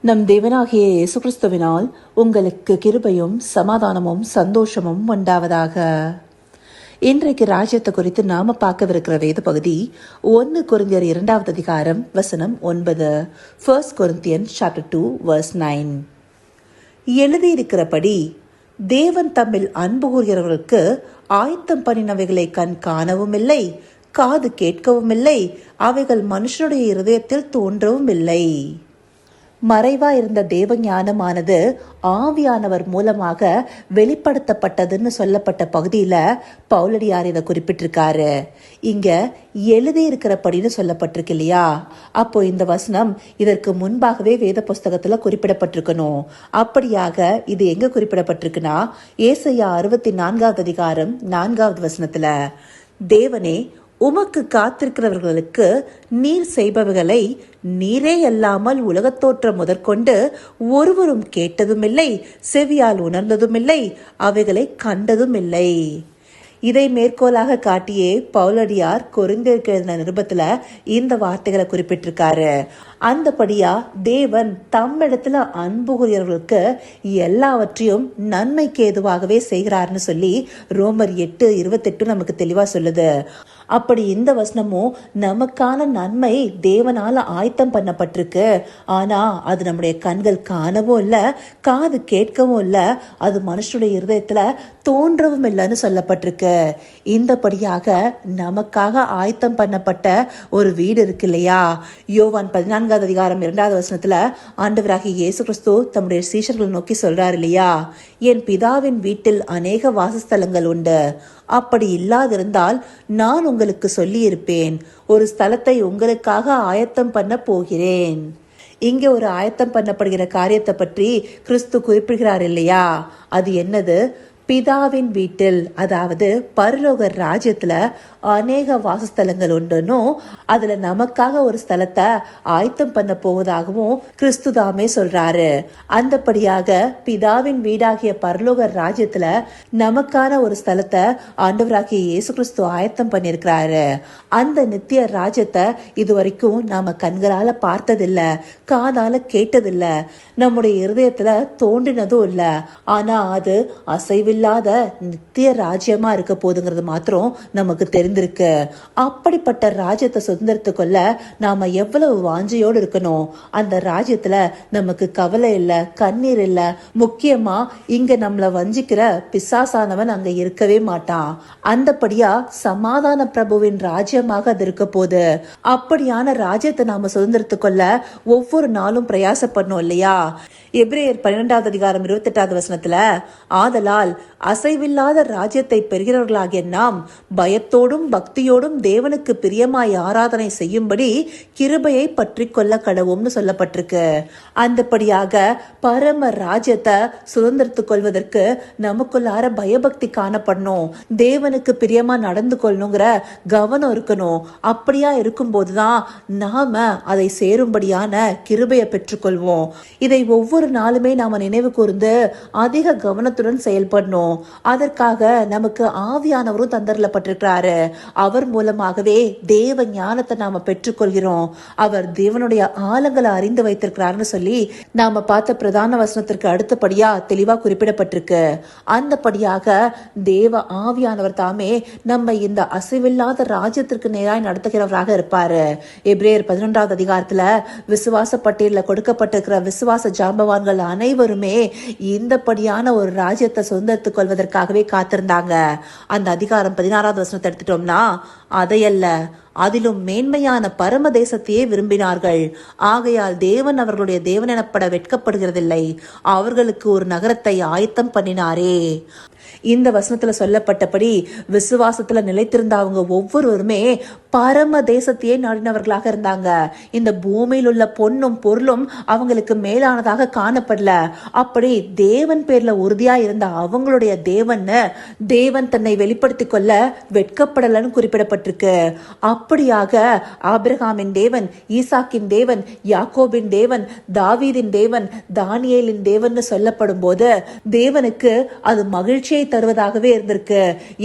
நம் தேவனாகிய இயேசு கிறிஸ்துவினால் உங்களுக்கு கிருபையும் சமாதானமும் சந்தோஷமும் உண்டாவதாக. இன்றைக்கு ராஜ்யத்தை குறித்து நாம பார்க்கவிருக்கிற வேத பகுதி 1 கொரிந்தியர் 2வது அதிகாரம் வசனம் 9. 1 Corinthians chapter 2 verse 9. எழுதியிருக்கிறபடி தேவன் தம்மில் அன்பு கூறுகிறவர்களுக்கு ஆயத்தம் பண்ணினவைகளை கண் காணவும் இல்லை, காது கேட்கவும் இல்லை, அவைகள் மனுஷனுடைய இருதயத்தில் தோன்றவும் இல்லை. மறைவா இருந்த தேவ ஞானமானது ஆவியானவர் மூலமாக வெளிப்படுத்தப்பட்டதுன்னு சொல்லப்பட்ட பகுதியில பவுலடியார் இதை குறிப்பிட்டிருக்காரு. இங்க எழுதி இருக்கிறபடின்னு சொல்லப்பட்டிருக்கு இல்லையா? அப்போ இந்த வசனம் இதற்கு முன்பாகவே வேத புஸ்தகத்துல குறிப்பிடப்பட்டிருக்கணும். அப்படியாக இது எங்க குறிப்பிடப்பட்டிருக்குன்னா ஏசாயா 64வது அதிகாரம் 4வது வசனத்துல, தேவனே உமக்கு காத்திருக்கிறவர்களுக்கு நீர் செய்பவைகளை நீரே அல்லாமல் உலகத்தோற்றம் முதற்கொண்டு ஒருவரும் கேட்டதும் இல்லை, செவியால் உணர்ந்ததும் இல்லை, அவைகளை கண்டதும் இல்லை. இதை மேற்கோளாக காட்டியே பவுலடியார் கொரிந்தியருக்கு எழுதின நிருபத்துல இந்த வார்த்தைகளை குறிப்பிட்டிருக்காரு. அந்தபடியா தேவன் தம்மிடத்துல அன்பு கூறியவர்களுக்கு எல்லாவற்றையும் நன்மைக்கு ஏதுவாகவே செய்கிறார்னு சொல்லி ரோமர் 8:28 நமக்கு தெளிவா சொல்லுது. அப்படி இந்த வசனமும் நமக்கான நன்மை தேவனால ஆயத்தம் பண்ணப்பட்டிருக்கு. ஆனா அது நம்முடைய கண்கள் காணவும் இல்லை, காது கேட்கவும் இல்லை, அது மனுஷனுடைய இருதயத்துல தோன்றவும் இல்லைன்னு சொல்லப்பட்டிருக்கு. இந்தபடியாக நமக்காக ஆயத்தம் பண்ணப்பட்ட ஒரு வீடு இருக்கு இல்லையா? யோவான் 14வது அதிகாரம் 2வது வசனத்துல ஆண்டவராகிய இயேசு கிறிஸ்து தம்முடைய சீஷர்களை நோக்கி சொல்றார் இல்லையா, என் பிதாவின் வீட்டில் அநேக வாசஸ்தலங்கள் உண்டு, அப்படி இல்லாதிருந்தால் நான் உங்களுக்கு சொல்லி இருப்பேன், ஒரு ஸ்தலத்தை உங்களுக்காக ஆயத்தம் பண்ண போகிறேன். இங்க ஒரு ஆயத்தம் பண்ணப்படுகிற காரியத்தை பற்றி கிறிஸ்து குறிப்பிடுகிறார் இல்லையா? அது என்னது? பிதாவின் வீட்டில், அதாவது பரலோக ராஜ்யத்துல அநேக வாசஸ்தலங்கள் உண்டுன்னு, அதுல நமக்காக ஒரு ஸ்தலத்தை ஆயத்தம் பண்ண போவதாகவும் கிறிஸ்து தாமே சொல்றாரு. அந்தபடியாக பிதாவின் வீடாகிய பரலோக ராஜ்யத்துல நமக்கான ஒரு ஸ்தலத்தை ஆண்டவராகிய இயேசு கிறிஸ்து ஆயத்தம் பண்ணிருக்கிறாரு. அந்த நித்திய ராஜ்யத்தை இதுவரைக்கும் நாம கண்களால பார்த்ததில்ல, காதால கேட்டதில்ல, நம்முடைய இருதயத்துல தோன்றினதும் இல்ல. ஆனா அது அசைவில்லாத நித்திய ராஜ்யமா இருக்க போதுங்கிறது மாத்திரம் நமக்கு தெரிந்திருக்கு. அப்படிப்பட்ட ராஜ்யத்தை சுதந்திரத்துக்குள்ள நாம எவ்வளவு வாஞ்சையோடு இருக்கணும். அந்த ராஜ்யத்துல நமக்கு கவலை இல்ல, கண்ணீர் இல்ல. முக்கியமா இங்க நம்மள வஞ்சிக்கிற பிசாசானவன் அங்க இருக்கவே மாட்டான். அந்தபடியா சமாதான பிரபுவின் ராஜ்யமாக அது இருக்க போது. அப்படியான ராஜ்யத்தை நாம சுதந்திரத்துக்குள்ள ஒவ்வொரு நாளும் பிரயாசப்படணும் இல்லையா? எபிரேயர் 12வது அதிகாரம் 28வது வசனத்துல, ஆதலால் அசைவில்லாத ராஜ்யத்தை பெறுகிறவர்களாகிய நாம் பயத்தோடும் பக்தியோடும் தேவனுக்கு பிரியமாய் ஆராதனை செய்யும்படி கிருபையை பற்றி கொள்ள கடவும்னு சொல்லப்பட்டிருக்கு. அந்தபடியாக பரம ராஜ்யத்தை சுதந்திரத்துக் கொள்வதற்கு நமக்குள்ளார பயபக்தி காணப்படணும், தேவனுக்கு பிரியமா நடந்து கொள்ளணுங்கிற கவனம் இருக்கணும். அப்படியா இருக்கும் போதுதான் நாம அதை சேரும்படியான கிருபையை பெற்றுக்கொள்வோம். இதை ஒவ்வொரு நாளுமே நாம நினைவு கூர்ந்து அதிக கவனத்துடன் செயல்படணும். அதற்காக நமக்கு ஆவியானவரும் தந்தரப்பட்டிருக்கிறாரு. அவர் மூலமாகவே தேவ ஞானத்தை நாம பெற்றுக்கொள்கிறோம். அவர் தேவனுடைய ஆழங்களை அறிந்து வைத்திருக்கிறார்னு சொல்லி நாம பார்த்த பிரதான வசனத்திற்கு அடுத்தபடியா தெளிவா குறிப்பிடப்பட்டிருக்கு. அந்தபடியாக தேவ ஆவியானவர் தாமே நம்ம இந்த அசைவில்லாத ராஜ்யத்திற்கு நேராய் நடத்துகிறவராக இருப்பாரு. எபிரேயர் 11வது அதிகாரத்துல விசுவாச பட்டியல கொடுக்கப்பட்டிருக்கிற விசுவாச ஜாம்பவான்கள் அனைவருமே இந்தபடியான ஒரு ராஜ்யத்தை சுதந்திரத்துக் கொள்வதற்காகவே காத்திருந்தாங்க. அந்த அதிகாரம் 16வது வசனத்தை எடுத்துட்டோம்னா, அதையல்ல அதிலும் மேன்மையான பரம தேசத்தையே விரும்பினார்கள். ஆகையால் தேவன் அவர்களுடைய தேவன் எனப்பட வெட்கப்படுகிறதில்லை, அவர்களுக்கு ஒரு நகரத்தை ஆயத்தம் பண்ணினாரே. இந்த வசனத்துல சொல்லப்பட்டபடி விசுவாசத்துல நிலைத்திருந்த அவங்க ஒவ்வொருவருமே பரம தேசத்தையே நாடினவர்களாக இருந்தாங்க. இந்த பூமியில் உள்ள பொன்னும் பொருளும் அவங்களுக்கு மேலானதாக காணப்படல. அப்படி தேவன் பேர்ல உறுதியா இருந்த அவங்களுடைய தேவன் தன்னை வெளிப்படுத்திக் கொள்ள வெட்கப்படலன்னு குறிப்பிடப்பட்டிருக்கு. அப்படியாக ஆபிரகாமின் தேவன், ஈசாக்கின் தேவன், யாக்கோபின் தேவன், தாவீதின் தேவன், தானியேலின் தேவன் சொல்லப்படும் போது தேவனுக்கு அது மகிழ்ச்சியை தருவதாகவே இருந்திருக்கு.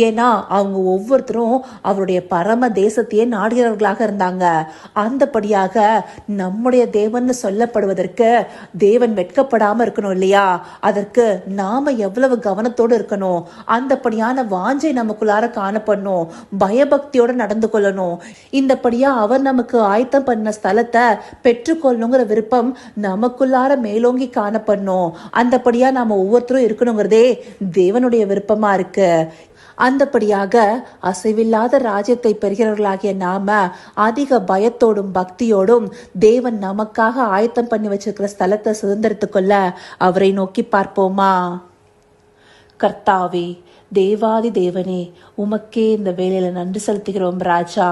ஏன்னா அவங்க ஒவ்வொருத்தரும் அவருடைய பரம தேசத்தையே நாடுகிறவர்களாக இருந்தாங்க. அந்தபடியாக நம்முடைய தேவன் சொல்லப்படுவதற்கு தேவன் வெட்கப்படாம இருக்கணும் இல்லையா? அதற்கு நாம எவ்வளவு கவனத்தோடு இருக்கணும், அந்தபடியான வாஞ்சை நமக்குள்ளார காணப்படணும், பயபக்தியோட நடந்து கொள்ளணும். இந்தபடியா அவர் நமக்கு ஆயத்தம் பண்ண ஸ்தலத்தை பெற்றுக்கொள்ளணுங்கிற விருப்பம் நமக்குள்ளார மேலோங்கி காணப்படணும். அந்தபடியா நாம ஒவ்வொருத்தரும் இருக்கணுங்கிறதே தேவனுடைய விருப்பமா இருக்கு. அந்தபடியாக அசைவில்லாத ராஜ்யத்தை பெறுகிறவர்களாகிய நாம அதிக பயத்தோடும் பக்தியோடும் தேவன் நமக்காக ஆயத்தம் பண்ணி வச்சிருக்கிற ஸ்தலத்தை சுதந்திரத்துக் கொள்ள அவரை நோக்கி பார்ப்போமா? கர்த்தாவே, தேவாதி தேவனே, உமக்கே இந்த வேலையில நன்றி செலுத்துகிறோம் ராஜா.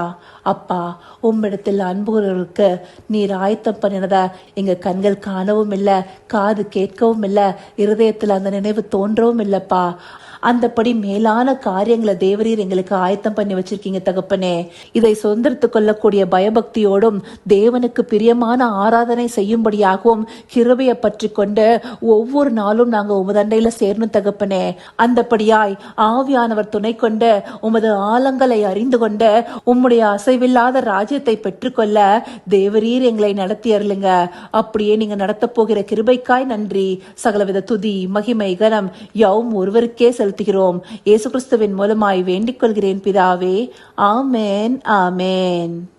அப்பா, உம்மிடத்தில் அன்புகிறவர்களுக்கு நீர் ஆயத்தம் பண்ணினத எங்க கண்கள் காணவும் இல்லை, காது கேட்கவும் இல்லை, இருதயத்தில் அந்த நினைவு தோன்றவும் இல்லப்பா. அந்தபடி மேலான காரியங்களை தேவரீர் எங்களுக்கு ஆயத்தம் பண்ணி வச்சிருக்கீங்க தகப்பனே. இதை சுதந்திரத்துக் கொள்ளக்கூடிய பயபக்தியோடும் தேவனுக்கு பிரியமான ஆராதனை செய்யும்படியாகவும் கிருபையை பற்றி கொண்டு ஒவ்வொரு நாளும் நாங்க உமதண்டையில சேரணும் தகப்பனே. அந்தபடியாய் ஆவியானவர் துணை கொண்டு உமது ஆழங்களை அறிந்து கொண்டு உம்முடைய அசைவில்லாத ராஜ்யத்தை பெற்றுக்கொள்ள தேவரீர் எங்களை நடத்தி அருளுங்க. அப்படியே நீங்க நடத்த போகிற கிருபைக்காய் நன்றி. சகலவித துதி, மகிமை, கனம் யாவும் ஒருவருக்கே செலுத்துகிறோம். இயேசு கிறிஸ்துவின் மூலமாய் வேண்டிக் கொள்கிறேன் பிதாவே. ஆமேன், ஆமேன்.